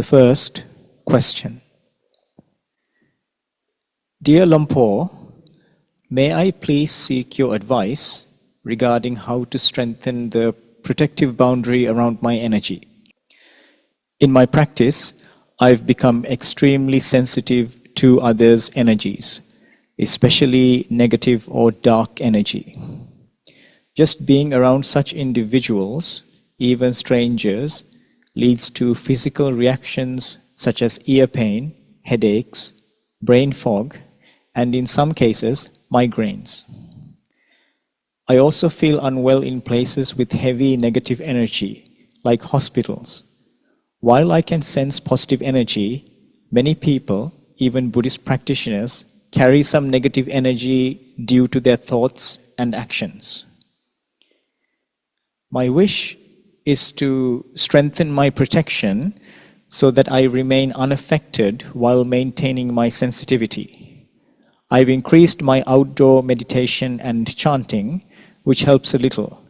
The first question. Dear Lumpur, may I please seek your advice regarding how to strengthen the protective boundary around my energy? In my practice, I've become extremely sensitive to others' energies, especially negative or dark energy. Just being around such individuals, even strangers, leads to physical reactions such as ear pain, headaches, brain fog, and in some cases, migraines. I also feel unwell in places with heavy negative energy, like hospitals. While I can sense positive energy, many people, even Buddhist practitioners, carry some negative energy due to their thoughts and actions. My wish is to strengthen my protection so that I remain unaffected while maintaining my sensitivity. I've increased my outdoor meditation and chanting, which helps a little,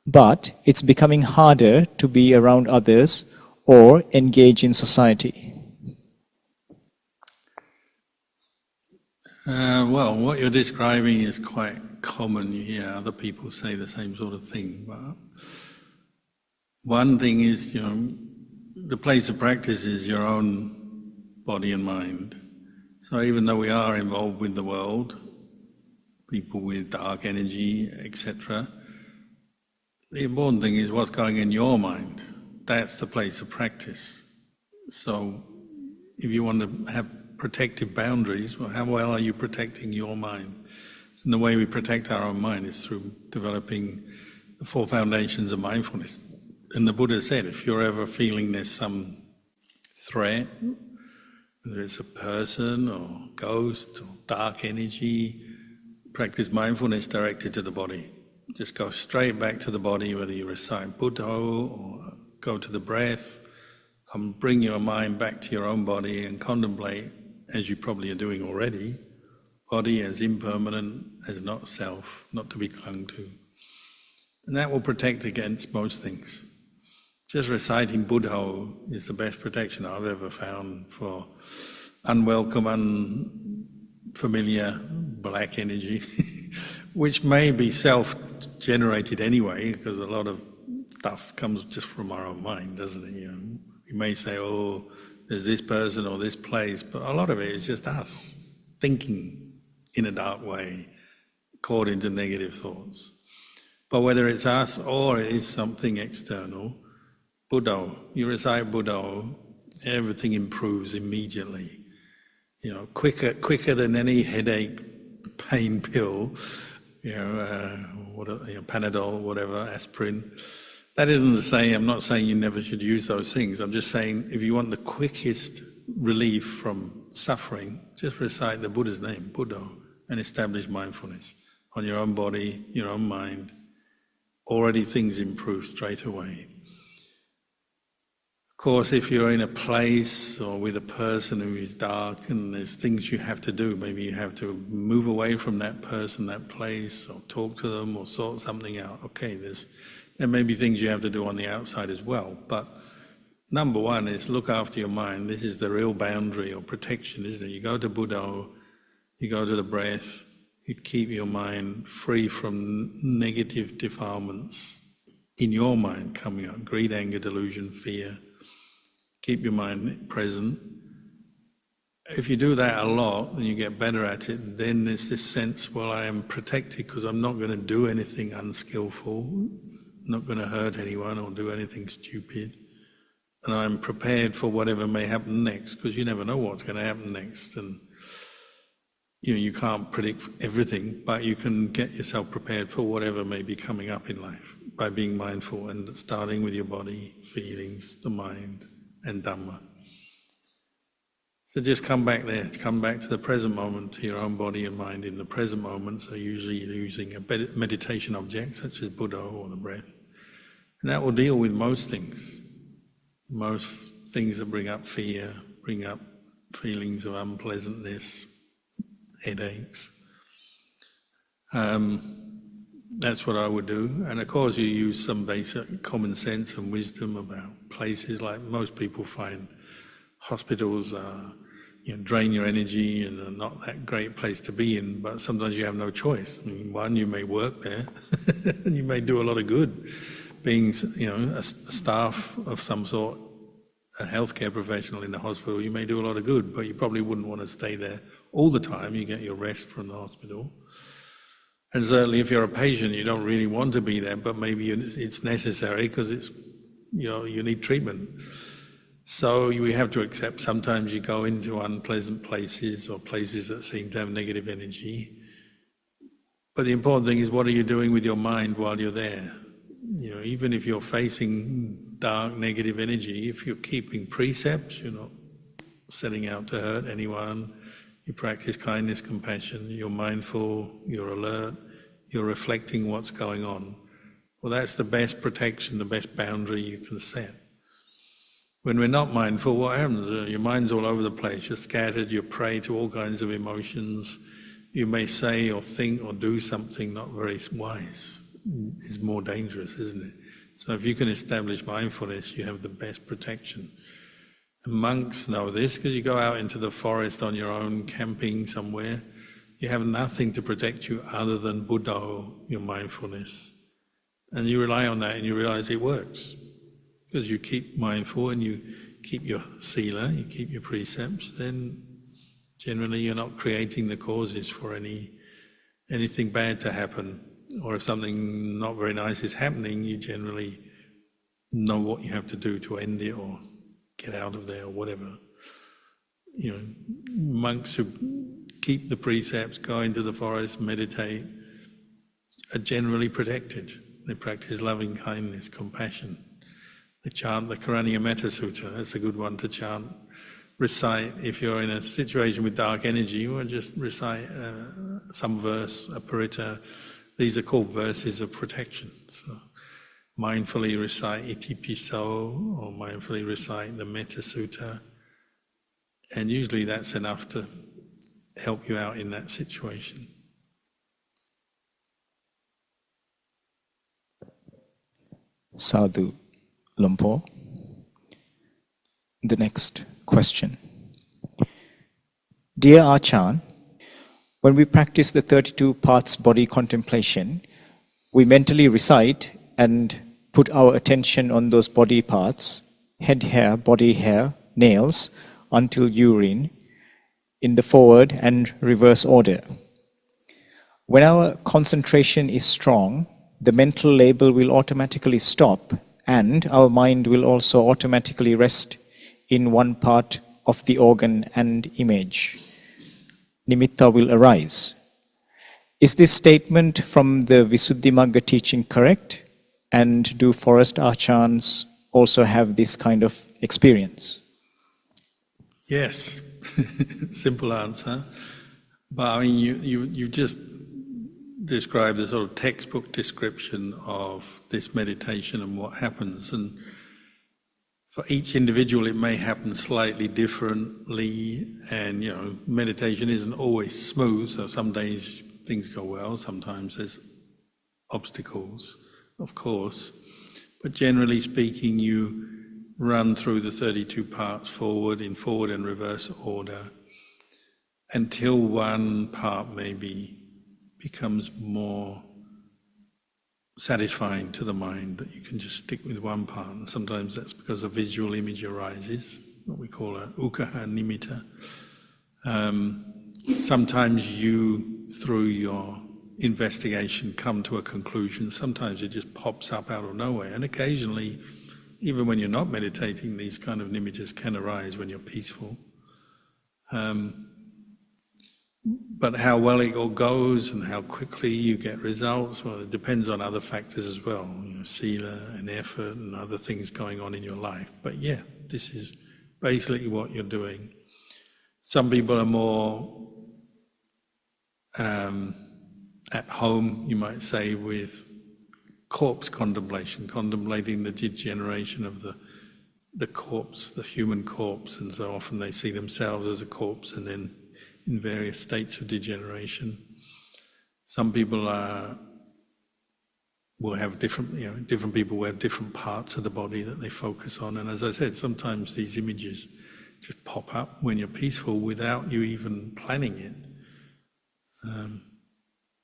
but it's becoming harder to be around others or engage in society. Well, what you're describing is quite common. You hear other people say the same sort of thing. But one thing is, the place of practice is your own body and mind. So even though we are involved with the world, people with dark energy, etc., the important thing is what's going in your mind. That's the place of practice. So if you want to have protective boundaries, well, how well are you protecting your mind? And the way we protect our own mind is through developing the four foundations of mindfulness. And the Buddha said, if you're ever feeling there's some threat, whether it's a person or ghost or dark energy, practice mindfulness directed to the body. Just go straight back to the body, whether you recite Buddha or go to the breath, bring your mind back to your own body and contemplate, as you probably are doing already, body as impermanent, as not self, not to be clung to. And that will protect against most things. Just reciting Buddha is the best protection I've ever found for unwelcome, unfamiliar black energy, which may be self-generated anyway, because a lot of stuff comes just from our own mind, doesn't it? We may say, oh, there's this person or this place, but a lot of it is just us thinking in a dark way, caught into negative thoughts. But whether it's us or it is something external, Buddha, you recite Buddha, everything improves immediately. Quicker than any headache, pain pill, Panadol, whatever, aspirin. That isn't to say, I'm not saying you never should use those things. I'm just saying if you want the quickest relief from suffering, just recite the Buddha's name, Buddha, and establish mindfulness on your own body, your own mind. Already things improve straight away. Of course, if you're in a place or with a person who is dark and there's things you have to do, maybe you have to move away from that person, that place, or talk to them or sort something out. Okay, there may be things you have to do on the outside as well, but number one is look after your mind. This is the real boundary or protection, isn't it? You go to Buddha, you go to the breath, you keep your mind free from negative defilements in your mind coming up, greed, anger, delusion, fear. Keep your mind present. If you do that a lot, then you get better at it. Then there's this sense, well, I am protected because I'm not going to do anything unskillful, not going to hurt anyone or do anything stupid. And I'm prepared for whatever may happen next, because you never know what's going to happen next. And you can't predict everything, but you can get yourself prepared for whatever may be coming up in life by being mindful and starting with your body, feelings, the mind, and Dhamma. So just come back there, come back to the present moment, to your own body and mind in the present moment. So usually you're using a meditation object such as Buddha or the breath. And that will deal with most things that bring up fear, bring up feelings of unpleasantness, headaches. That's what I would do. And of course you use some basic common sense and wisdom about places. Like most people find hospitals are, drain your energy and are not that great place to be in, but sometimes you have no choice. I mean, one, you may work there and you may do a lot of good. Being, a staff of some sort, a healthcare professional in the hospital, you may do a lot of good, but you probably wouldn't want to stay there all the time. You get your rest from the hospital. And certainly if you're a patient, you don't really want to be there, but maybe it's necessary because it's, you need treatment. So we have to accept sometimes you go into unpleasant places or places that seem to have negative energy. But the important thing is, what are you doing with your mind while you're there? Even if you're facing dark, negative energy, if you're keeping precepts, you're not setting out to hurt anyone, you practice kindness, compassion, you're mindful, you're alert, you're reflecting what's going on. Well, that's the best protection, the best boundary you can set. When we're not mindful, what happens? Your mind's all over the place, you're scattered, you're prey to all kinds of emotions. You may say or think or do something not very wise. It's more dangerous, isn't it? So if you can establish mindfulness, you have the best protection. And monks know this because you go out into the forest on your own, camping somewhere. You have nothing to protect you other than Buddha, your mindfulness. And you rely on that and you realize it works. Because you keep mindful and you keep your sila, you keep your precepts, then generally you're not creating the causes for anything bad to happen. Or if something not very nice is happening, you generally know what you have to do to end it or get out of there or whatever. Monks who keep the precepts, go into the forest, meditate, are generally protected. They practice loving kindness, compassion. They chant the Karaniya Metta Sutta. That's a good one to chant. Recite, if you're in a situation with dark energy, or just recite some verse, a paritta. These are called verses of protection. So mindfully recite Iti Piso, or mindfully recite the Metta Sutta. And usually that's enough to help you out in that situation. Sadhu Lumpur. The next question. Dear Ajahn, when we practice the 32 paths body contemplation, we mentally recite and put our attention on those body parts, head hair, body hair, nails, until urine, in the forward and reverse order. When our concentration is strong, the mental label will automatically stop and our mind will also automatically rest in one part of the organ and image. Nimitta will arise. Is this statement from the Visuddhimagga teaching correct? And do forest Achans also have this kind of experience? Yes, simple answer. But I mean, you just described the sort of textbook description of this meditation and what happens. And for each individual, it may happen slightly differently. And, meditation isn't always smooth. So some days things go well. Sometimes there's obstacles, of course. But generally speaking, you run through the 32 parts in forward and reverse order, until one part maybe becomes more satisfying to the mind, that you can just stick with one part. And sometimes that's because a visual image arises, what we call a ukkaha nimitta. Sometimes you, through your investigation, come to a conclusion. Sometimes it just pops up out of nowhere. And occasionally, even when you're not meditating, these kind of nimittas can arise when you're peaceful. But how well it all goes and how quickly you get results, well, it depends on other factors as well, sila and effort and other things going on in your life. But yeah, this is basically what you're doing. Some people are more at home, you might say, with corpse contemplation, contemplating the degeneration of the corpse, the human corpse, and so often they see themselves as a corpse and then in various states of degeneration. Some people will have different people will have different parts of the body that they focus on. And as I said, sometimes these images just pop up when you're peaceful without you even planning it.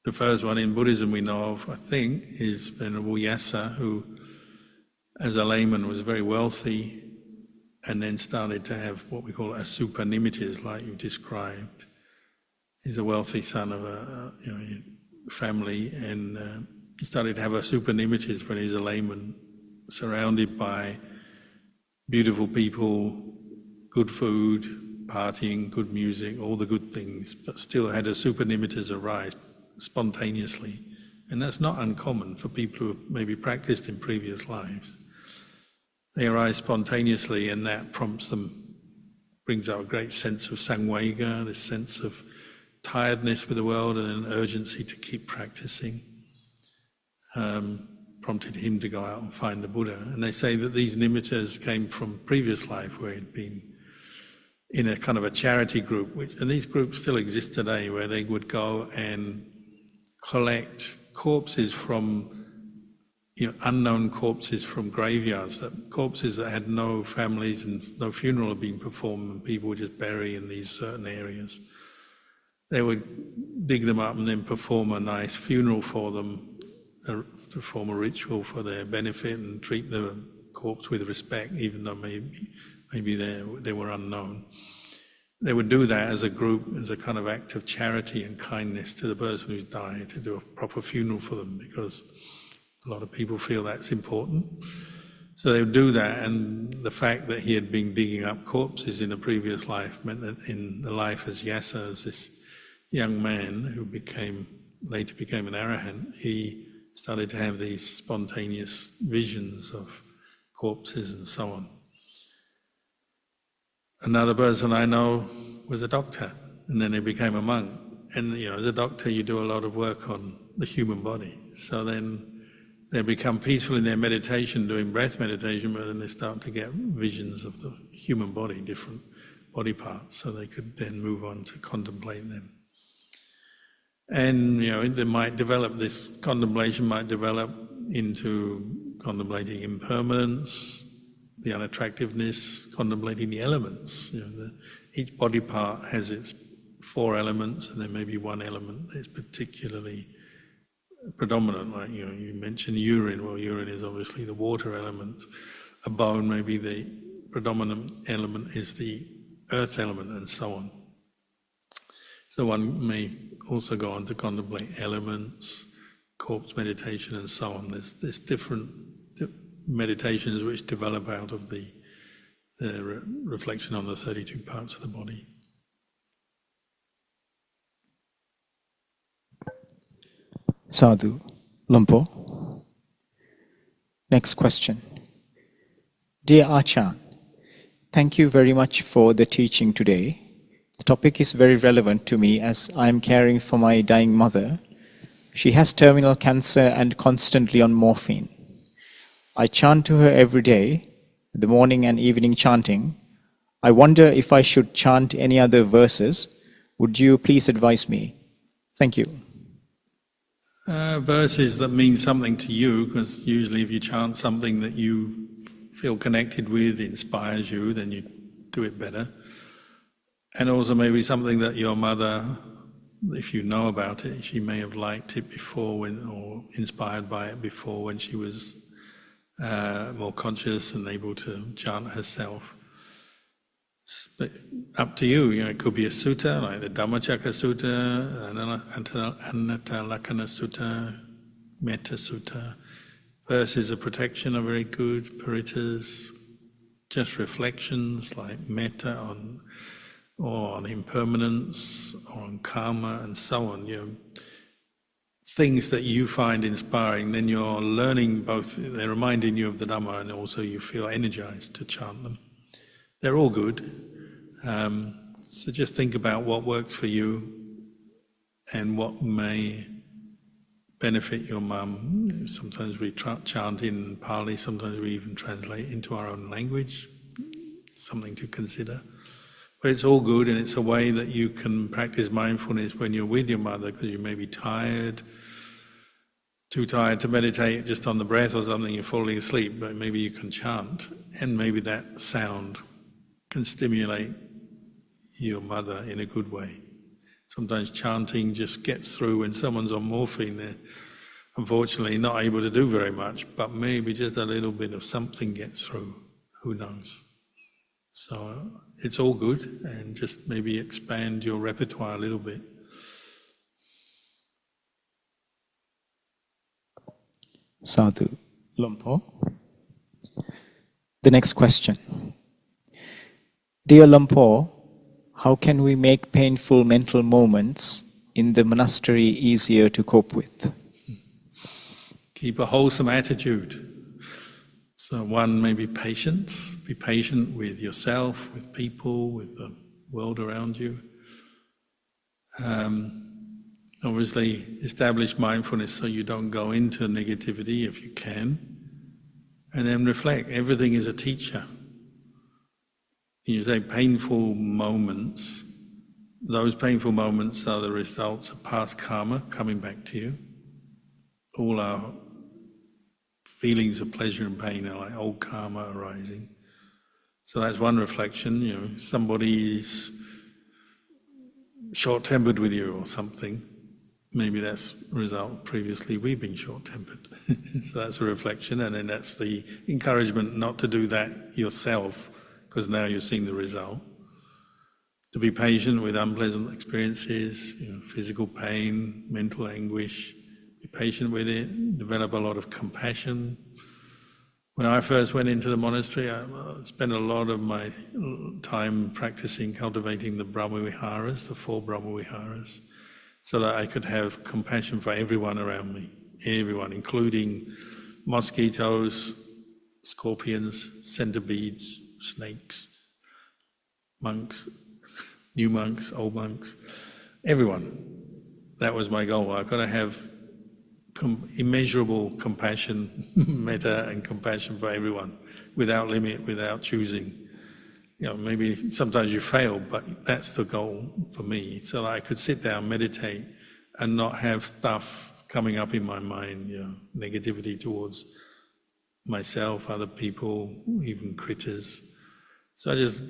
The first one in Buddhism we know of, I think, is Venerable Yasa, who as a layman was very wealthy and then started to have what we call asupanimitis, like you described. He's a wealthy son of a family, and he started to have asupanimitis when he's a layman, surrounded by beautiful people, good food, partying, good music, all the good things, but still had asupanimitis arise spontaneously. And that's not uncommon for people who have maybe practiced in previous lives. They arise spontaneously, and that prompts them, brings out a great sense of samvega, this sense of tiredness with the world and an urgency to keep practicing. Prompted him to go out and find the Buddha. And they say that these nimittas came from previous life where he'd been in a kind of a charity group, and these groups still exist today, where they would go and collect corpses from, unknown corpses from graveyards, corpses that had no families and no funeral had been performed, and people would just bury in these certain areas. They would dig them up and then perform a nice funeral for them, perform a ritual for their benefit and treat the corpse with respect, even though maybe they were unknown. They would do that as a group, as a kind of act of charity and kindness to the person who's died, to do a proper funeral for them, because a lot of people feel that's important. So they would do that, and the fact that he had been digging up corpses in a previous life meant that in the life as Yasa, as this young man who later became an arahant, he started to have these spontaneous visions of corpses and so on. Another person I know was a doctor, and then he became a monk. And as a doctor, you do a lot of work on the human body. So then they become peaceful in their meditation, doing breath meditation, but then they start to get visions of the human body, different body parts, so they could then move on to contemplate them. And this contemplation might develop into contemplating impermanence, the unattractiveness, contemplating the elements. Each body part has its 4 elements, and there may be one element that is particularly predominant. Like you mentioned urine. Well, urine is obviously the water element. A bone, maybe the predominant element is the earth element, and so on. So one may also go on to contemplate elements, corpse meditation, and so on. There's different meditations which develop out of the reflection on the 32 parts of the body. Sadhu, Lumpo. Next question. Dear Ajahn, thank you very much for the teaching today. The topic is very relevant to me as I am caring for my dying mother. She has terminal cancer and constantly on morphine. I chant to her every day, the morning and evening chanting. I wonder if I should chant any other verses. Would you please advise me? Thank you. Verses that mean something to you, because usually if you chant something that you feel connected with, inspires you, then you do it better. And also maybe something that your mother, if you know about it, she may have liked it before or inspired by it before when she was more conscious and able to chant herself. But up to you, it could be a sutta like the Dhammacakka Sutta, Anatta Lakkhana Sutta, Metta Sutta. Verses of protection are very good, parittas. Just reflections like metta on impermanence, or on karma, and so on. Things that you find inspiring, then you're learning both. They're reminding you of the Dhamma, and also you feel energized to chant them. They're all good. So just think about what works for you and what may benefit your mum. Sometimes we chant in Pali, sometimes we even translate into our own language. Something to consider. But it's all good, and it's a way that you can practice mindfulness when you're with your mother, because you may be tired, too tired to meditate just on the breath or something, you're falling asleep, but maybe you can chant, and maybe that sound can stimulate your mother in a good way. Sometimes chanting just gets through when someone's on morphine. They're unfortunately not able to do very much, but maybe just a little bit of something gets through. Who knows? So it's all good, and just maybe expand your repertoire a little bit. Sadhu. Lumpur. The next question. Dear Lumpur, how can we make painful mental moments in the monastery easier to cope with? Keep a wholesome attitude. So one, maybe patience. Be patient with yourself, with people, with the world around you. Obviously, establish mindfulness so you don't go into negativity if you can. And then reflect. Everything is a teacher. You say painful moments. Those painful moments are the results of past karma coming back to you. All our feelings of pleasure and pain are like old karma arising. So that's one reflection. Somebody's short-tempered with you or something. Maybe that's a result of previously we've been short-tempered. So that's a reflection, and then that's the encouragement not to do that yourself, because now you're seeing the result. To be patient with unpleasant experiences, physical pain, mental anguish. Be patient with it, develop a lot of compassion. When I first went into the monastery, I spent a lot of my time practicing cultivating the Brahma-viharas, the 4 Brahma-viharas, so that I could have compassion for everyone around me, everyone, including mosquitoes, scorpions, centipedes, snakes, monks, new monks, old monks, everyone. That was my goal. I've got to have immeasurable compassion, metta and compassion for everyone, without limit, without choosing. Maybe sometimes you fail, but that's the goal for me, so that I could sit down, meditate, and not have stuff coming up in my mind, negativity towards myself, other people, even critters. So I just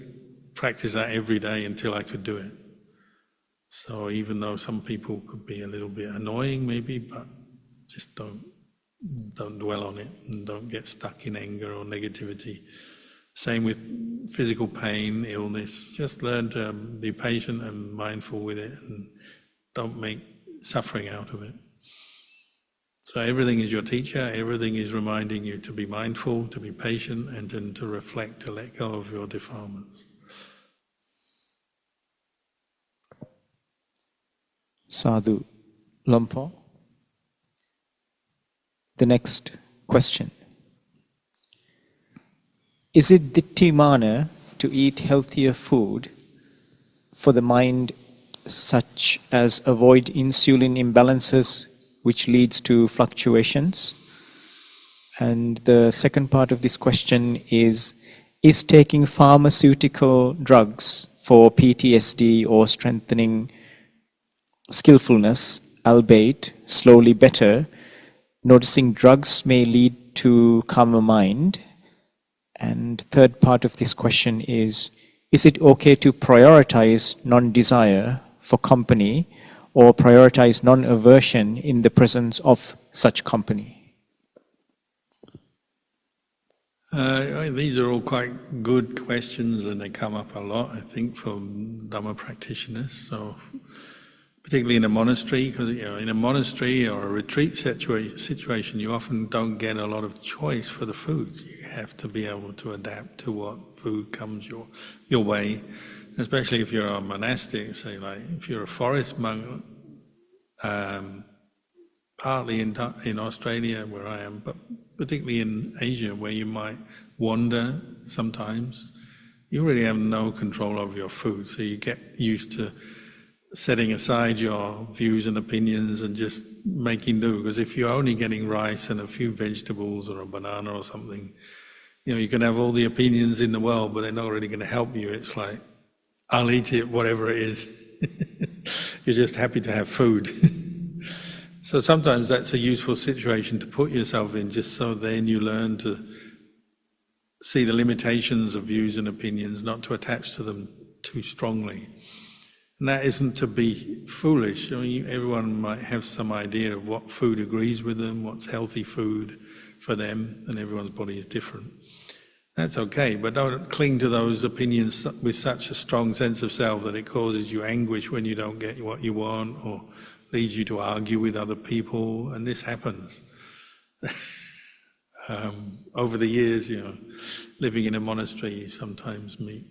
practice that every day until I could do it. So even though some people could be a little bit annoying maybe, but just don't dwell on it and don't get stuck in anger or negativity. Same with physical pain, illness. Just learn to be patient and mindful with it and don't make suffering out of it. So everything is your teacher, everything is reminding you to be mindful, to be patient, and then to reflect, to let go of your defilements. Sadhu. Lumpur. The next question. Is it ditthimana to eat healthier food for the mind, such as avoid insulin imbalances, which leads to fluctuations? And the second part of this question is taking pharmaceutical drugs for PTSD or strengthening skillfulness, albeit slowly better, noticing drugs may lead to calmer mind? And third part of this question is it okay to prioritize non-desire for company or prioritize non-aversion in the presence of such company? These are all quite good questions, and they come up a lot, I think, from Dhamma practitioners. So, particularly in a monastery, because in a monastery or a retreat situation, you often don't get a lot of choice for the foods. You have to be able to adapt to what food comes your way, especially if you're a monastic, say like if you're a forest monk, partly in Australia where I am, but particularly in Asia where you might wander sometimes, you really have no control over your food, so you get used to setting aside your views and opinions and just making do. Because if you're only getting rice and a few vegetables or a banana or something, you can have all the opinions in the world, but they're not really going to help you. It's like, I'll eat it, whatever it is. You're just happy to have food. So sometimes that's a useful situation to put yourself in, just so then you learn to see the limitations of views and opinions, not to attach to them too strongly. And that isn't to be foolish. I mean, everyone might have some idea of what food agrees with them, what's healthy food for them, and everyone's body is different. That's okay, but don't cling to those opinions with such a strong sense of self that it causes you anguish when you don't get what you want, or leads you to argue with other people, and this happens. Over the years, living in a monastery, you sometimes meet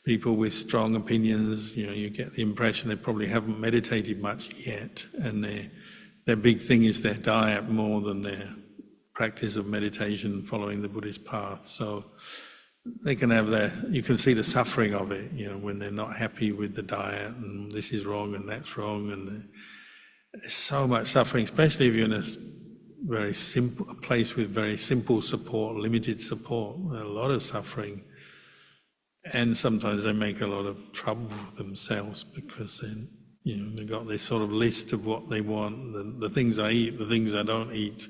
people with strong opinions. You get the impression they probably haven't meditated much yet, and their big thing is their diet more than their practice of meditation following the Buddhist path. So they can have you can see the suffering of it, when they're not happy with the diet, and this is wrong and that's wrong, and there's so much suffering, especially if you're in a place with very simple support, limited support. A lot of suffering. And sometimes they make a lot of trouble for themselves because they've got this sort of list of what they want, the things I eat, the things I don't eat,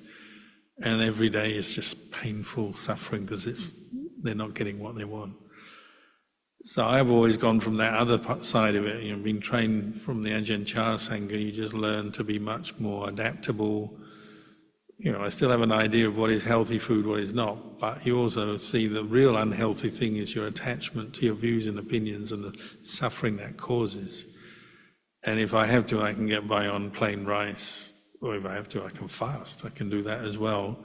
and every day is just painful suffering because they're not getting what they want. So I've always gone from that other side of it. Being trained from the Ajahn Sangha, you just learn to be much more adaptable. I still have an idea of what is healthy food, what is not, but you also see the real unhealthy thing is your attachment to your views and opinions and the suffering that causes. And if I have to, I can get by on plain rice, or if I have to, I can fast. I can do that as well.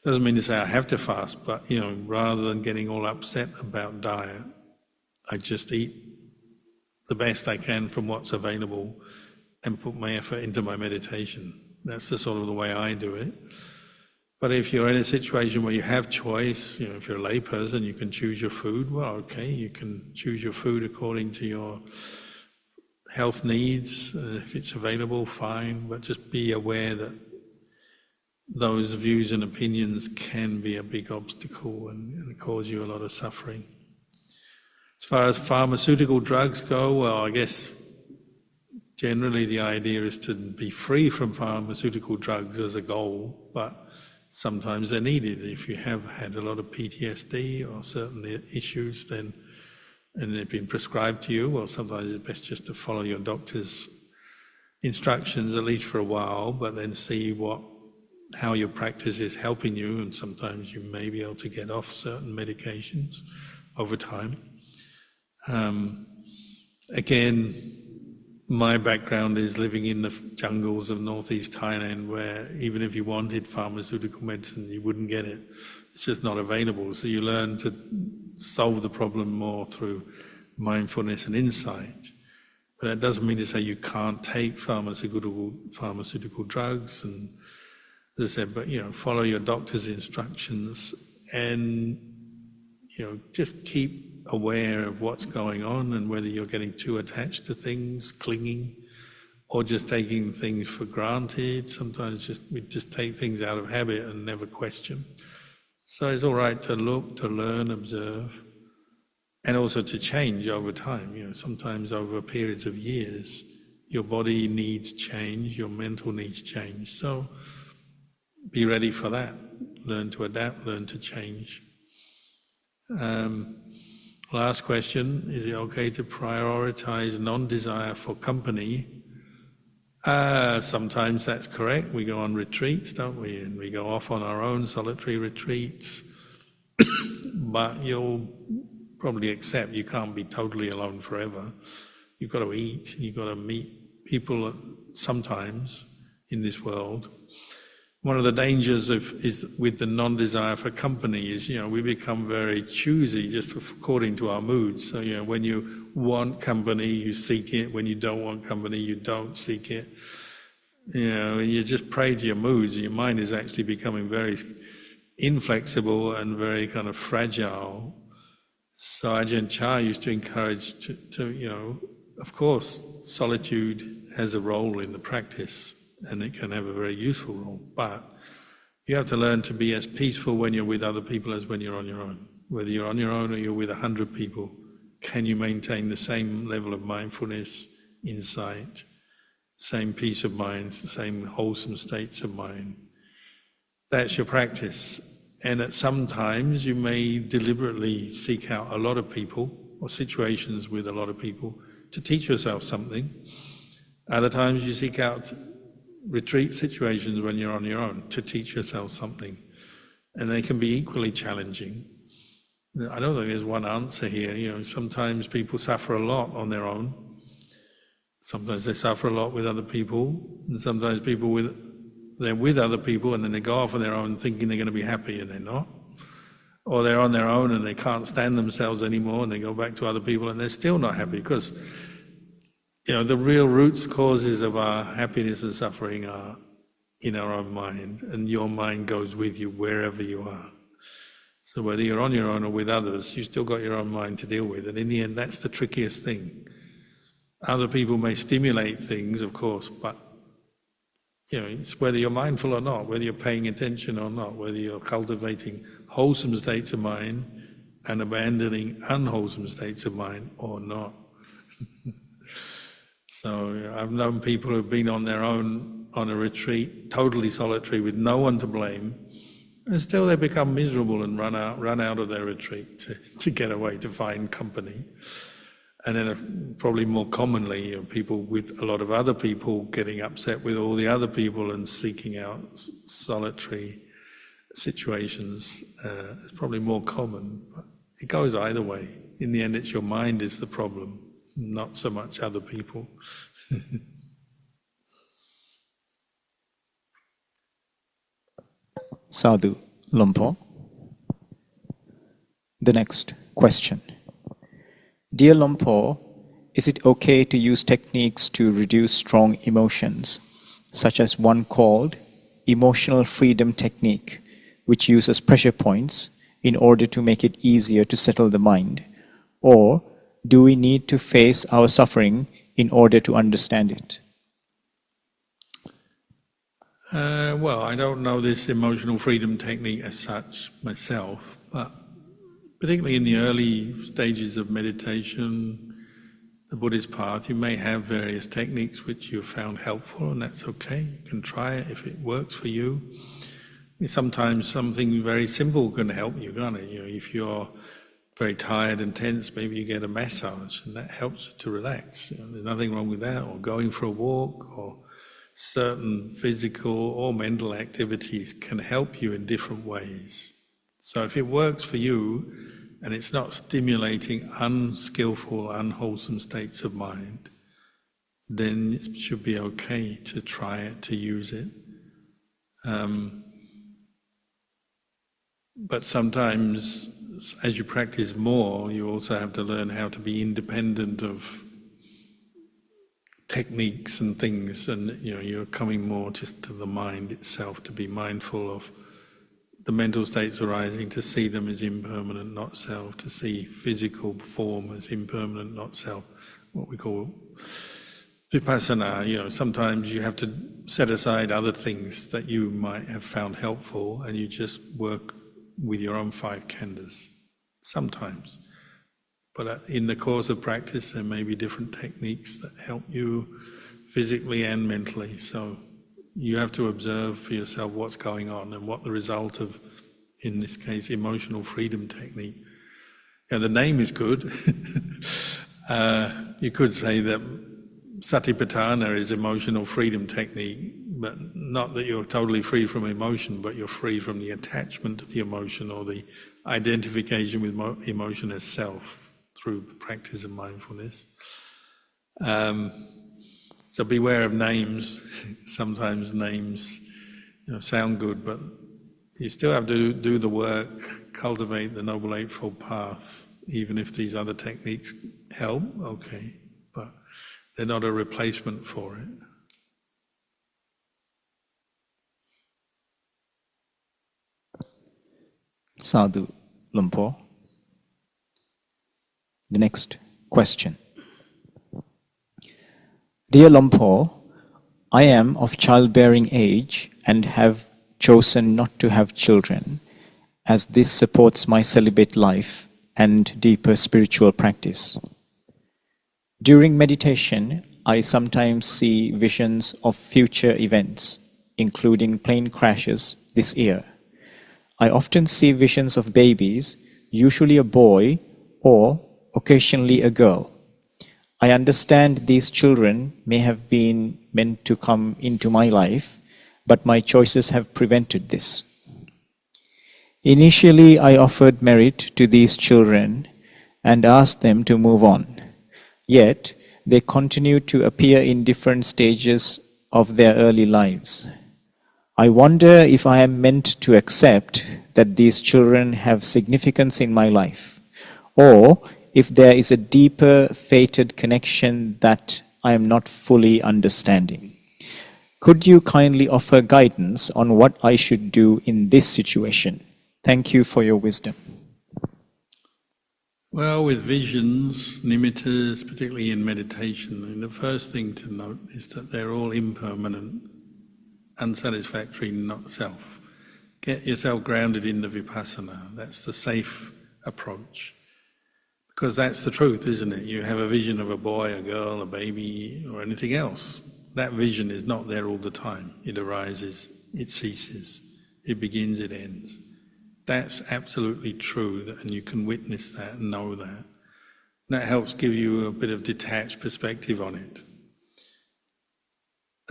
Doesn't mean to say I have to fast, but rather than getting all upset about diet, I just eat the best I can from what's available and put my effort into my meditation. That's the sort of the way I do it. But if you're in a situation where you have choice, if you're a lay person, you can choose your food. Well, okay, you can choose your food according to your health needs. If it's available, fine. But just be aware that those views and opinions can be a big obstacle and cause you a lot of suffering. As far as pharmaceutical drugs go, well, I guess generally the idea is to be free from pharmaceutical drugs as a goal, but sometimes they're needed. If you have had a lot of PTSD or certain issues, and they've been prescribed to you, well, sometimes it's best just to follow your doctor's instructions, at least for a while, but then see how your practice is helping you, and sometimes you may be able to get off certain medications over time. Again, my background is living in the jungles of northeast Thailand, where even if you wanted pharmaceutical medicine, you wouldn't get it. It's just not available. So you learn to solve the problem more through mindfulness and insight. But that doesn't mean to say you can't take pharmaceutical drugs. And as I said, but follow your doctor's instructions and just keep aware of what's going on and whether you're getting too attached to things, clinging, or just taking things for granted. Sometimes we just take things out of habit and never question. So it's all right to look, to learn, observe, and also to change over time. Sometimes over periods of years, your body needs change, your mental needs change. So be ready for that. Learn to adapt, learn to change. Last question, is it okay to prioritize non-desire for company? Sometimes that's correct. We go on retreats, don't we? And we go off on our own solitary retreats. But you'll probably accept you can't be totally alone forever. You've got to eat, you've got to meet people sometimes in this world. One of the dangers is with the non-desire for company is, we become very choosy just according to our moods. So, when you want company, you seek it. When you don't want company, you don't seek it. You just prey to your moods. Your mind is actually becoming very inflexible and very kind of fragile. So Ajahn Chah used to encourage to of course, solitude has a role in the practice, and it can have a very useful role, but you have to learn to be as peaceful when you're with other people as when you're on your own. Whether you're on your own or you're with 100 people, can you maintain the same level of mindfulness, insight, same peace of mind, the same wholesome states of mind? That's your practice. And at some times you may deliberately seek out a lot of people or situations with a lot of people to teach yourself something. Other times you seek out retreat situations when you're on your own to teach yourself something. And they can be equally challenging. I don't think there's one answer here. Sometimes people suffer a lot on their own. Sometimes they suffer a lot with other people. And sometimes they're with other people and then they go off on their own thinking they're going to be happy and they're not. Or they're on their own and they can't stand themselves anymore and they go back to other people and they're still not happy, because the real roots causes of our happiness and suffering are in our own mind, and your mind goes with you wherever you are. So whether you're on your own or with others, you've still got your own mind to deal with, and in the end that's the trickiest thing. Other people may stimulate things, of course, but it's whether you're mindful or not, whether you're paying attention or not, whether you're cultivating wholesome states of mind and abandoning unwholesome states of mind or not. So I've known people who've been on their own on a retreat, totally solitary with no one to blame, and still they become miserable and run out of their retreat to get away, to find company. And then probably more commonly, people with a lot of other people getting upset with all the other people and seeking out solitary situations is probably more common. But it goes either way. In the end, it's your mind is the problem, not so much other people. Sadhu Lumpo. The next question. Dear Lumpo, is it okay to use techniques to reduce strong emotions, such as one called emotional freedom technique, which uses pressure points in order to make it easier to settle the mind? Or do we need to face our suffering in order to understand it? Well, I don't know this emotional freedom technique as such myself, but particularly in the early stages of meditation, the Buddhist path, you may have various techniques which you've found helpful, and that's okay. You can try it if it works for you. Sometimes something very simple can help you, can't it? If you're very tired and tense, maybe you get a massage and that helps you to relax. There's nothing wrong with that, or going for a walk, or certain physical or mental activities can help you in different ways. So if it works for you and it's not stimulating unskillful, unwholesome states of mind, then it should be okay to try it, to use it. But sometimes, as you practice more, you also have to learn how to be independent of techniques and things, and you're coming more just to the mind itself, to be mindful of the mental states arising, to see them as impermanent, not self, to see physical form as impermanent, not self, what we call vipassana. Sometimes you have to set aside other things that you might have found helpful and you just work with your own 5 khandhas, sometimes. But in the course of practice, there may be different techniques that help you physically and mentally. So you have to observe for yourself what's going on and what the result of, in this case, emotional freedom technique. The name is good. You could say that Satipatthana is emotional freedom technique, but not that you're totally free from emotion, but you're free from the attachment to the emotion or the identification with emotion as self through the practice of mindfulness. So beware of names. Sometimes names sound good, but you still have to do the work, cultivate the Noble Eightfold Path, even if these other techniques help, okay, but they're not a replacement for it. Sadhu Lumpo. The next question. Dear Lumpo, I am of childbearing age and have chosen not to have children, as this supports my celibate life and deeper spiritual practice. During meditation, I sometimes see visions of future events, including plane crashes this year. I often see visions of babies, usually a boy or occasionally a girl. I understand these children may have been meant to come into my life, but my choices have prevented this. Initially, I offered merit to these children and asked them to move on. Yet, they continue to appear in different stages of their early lives. I wonder if I am meant to accept that these children have significance in my life, or if there is a deeper fated connection that I am not fully understanding. Could you kindly offer guidance on what I should do in this situation? Thank you for your wisdom. Well, with visions, nimittas, particularly in meditation, the first thing to note is that they're all impermanent, unsatisfactory, not self. Get yourself grounded in the vipassana. That's the safe approach. Because that's the truth, isn't it? You have a vision of a boy, a girl, a baby, or anything else. That vision is not there all the time. It arises, it ceases, it begins, it ends. That's absolutely true, and you can witness that and know that. That helps give you a bit of detached perspective on it.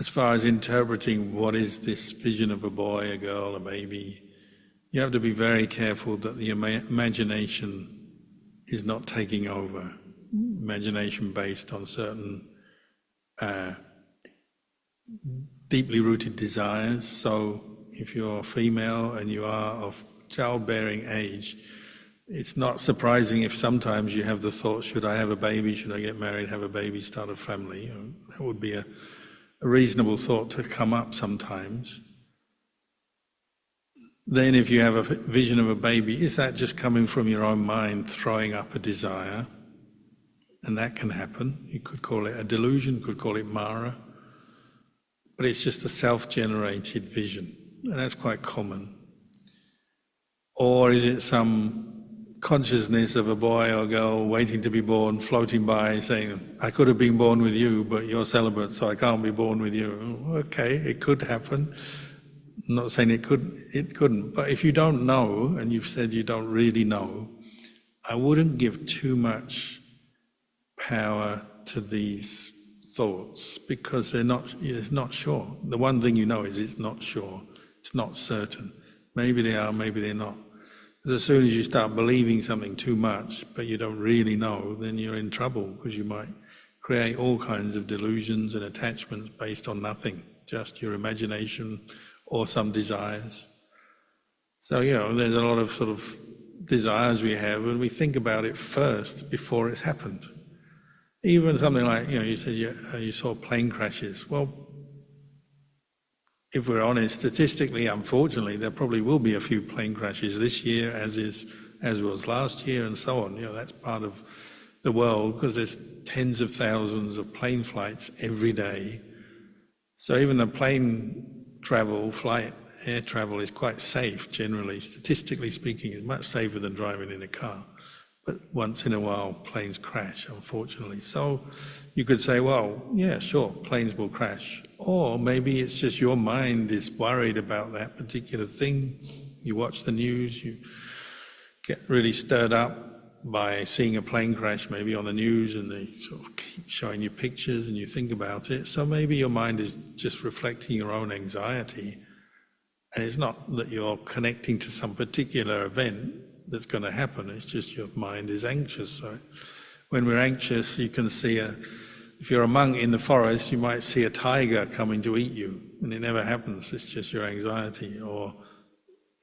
As far as interpreting what is this vision of a boy, a girl, a baby, you have to be very careful that the imagination is not taking over. Imagination based on certain deeply rooted desires. So if you're female and you are of childbearing age, it's not surprising if sometimes you have the thought, should I have a baby, should I get married, have a baby, start a family? That would be a reasonable thought to come up sometimes. Then if you have a vision of a baby, is that just coming from your own mind, throwing up a desire? And that can happen. You could call it a delusion, could call it Mara. But it's just a self-generated vision. And that's quite common. Or is it some consciousness of a boy or girl waiting to be born, floating by, saying, I could have been born with you, but you're celibate, so I can't be born with you. Okay, it could happen. I'm not saying it couldn't. But if you don't know, and you've said you don't really know, I wouldn't give too much power to these thoughts, because it's not sure. The one thing you know is it's not sure. It's not certain. Maybe they are, maybe they're not. Because as soon as you start believing something too much, but you don't really know, then you're in trouble, because you might create all kinds of delusions and attachments based on nothing, just your imagination or some desires. So, there's a lot of sort of desires we have, and we think about it first before it's happened. Even something like, you said you saw plane crashes. Well, if we're honest, statistically, unfortunately, there probably will be a few plane crashes this year, as was last year, and so on. That's part of the world, because there's tens of thousands of plane flights every day. So even the air travel is quite safe generally. Statistically speaking, it's much safer than driving in a car. But once in a while, planes crash, unfortunately. So you could say, well, yeah, sure, planes will crash. Or maybe it's just your mind is worried about that particular thing. You watch the news, you get really stirred up by seeing a plane crash maybe on the news, and they sort of keep showing you pictures and you think about it. So maybe your mind is just reflecting your own anxiety. And it's not that you're connecting to some particular event that's going to happen, it's just your mind is anxious. So when we're anxious, you can see if you're a monk in the forest, you might see a tiger coming to eat you, and it never happens, it's just your anxiety. Or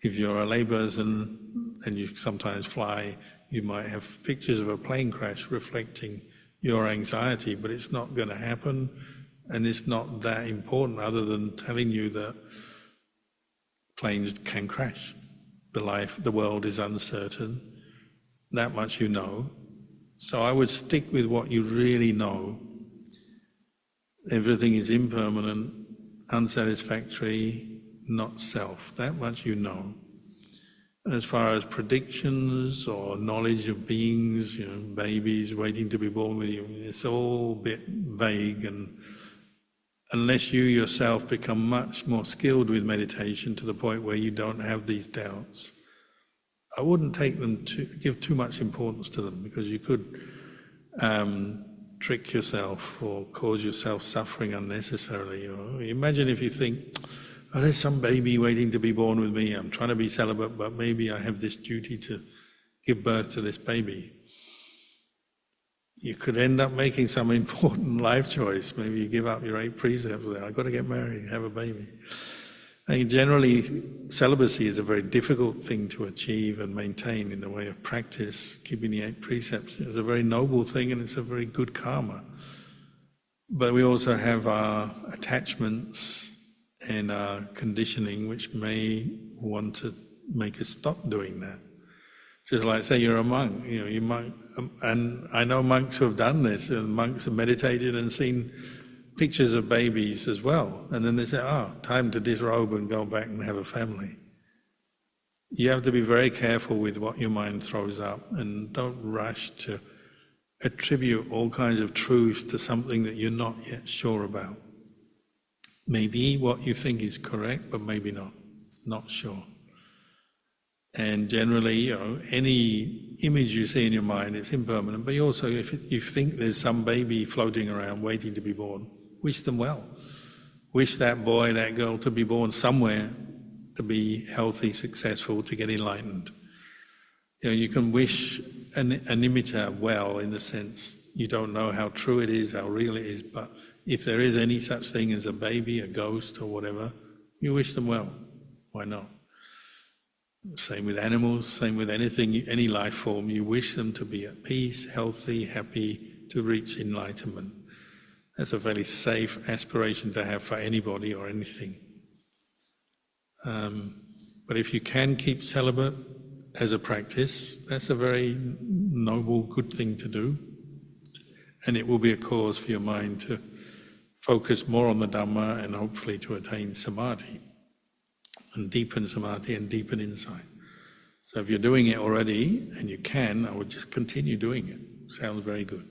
if you're a layperson and you sometimes fly, you might have pictures of a plane crash reflecting your anxiety, but it's not going to happen, and it's not that important other than telling you that planes can crash. The world is uncertain. That much you know. So I would stick with what you really know. Everything is impermanent, unsatisfactory, not self. That much you know. And as far as predictions or knowledge of beings, babies waiting to be born with you, it's all a bit vague, and unless you yourself become much more skilled with meditation to the point where you don't have these doubts, I wouldn't give too much importance to them, because you could trick yourself or cause yourself suffering unnecessarily. Imagine if you think, oh, there's some baby waiting to be born with me. I'm trying to be celibate, but maybe I have this duty to give birth to this baby. You could end up making some important life choice. Maybe you give up your 8 precepts. I've got to get married, have a baby. Generally, celibacy is a very difficult thing to achieve and maintain in the way of practice. Keeping the 8 precepts is a very noble thing, and it's a very good karma. But we also have our attachments and our conditioning, which may want to make us stop doing that. Just like, say you're a monk, you monk, and I know monks who have done this, and monks have meditated and seen pictures of babies as well, and then they say, time to disrobe and go back and have a family. You have to be very careful with what your mind throws up, and don't rush to attribute all kinds of truths to something that you're not yet sure about. Maybe what you think is correct, but maybe not. It's not sure. And generally, any image you see in your mind is impermanent, but also if you think there's some baby floating around waiting to be born, wish them well. Wish that boy, that girl to be born somewhere, to be healthy, successful, to get enlightened. You can wish an nimitta well, in the sense you don't know how true it is, how real it is, but if there is any such thing as a baby, a ghost or whatever, you wish them well. Why not? Same with animals, same with anything, any life form. You wish them to be at peace, healthy, happy, to reach enlightenment. That's a very safe aspiration to have for anybody or anything. But if you can keep celibate as a practice, that's a very noble, good thing to do. And it will be a cause for your mind to focus more on the Dhamma and hopefully to attain samadhi, and deepen samadhi and deepen insight. So if you're doing it already, and you can, I would just continue doing it. Sounds very good.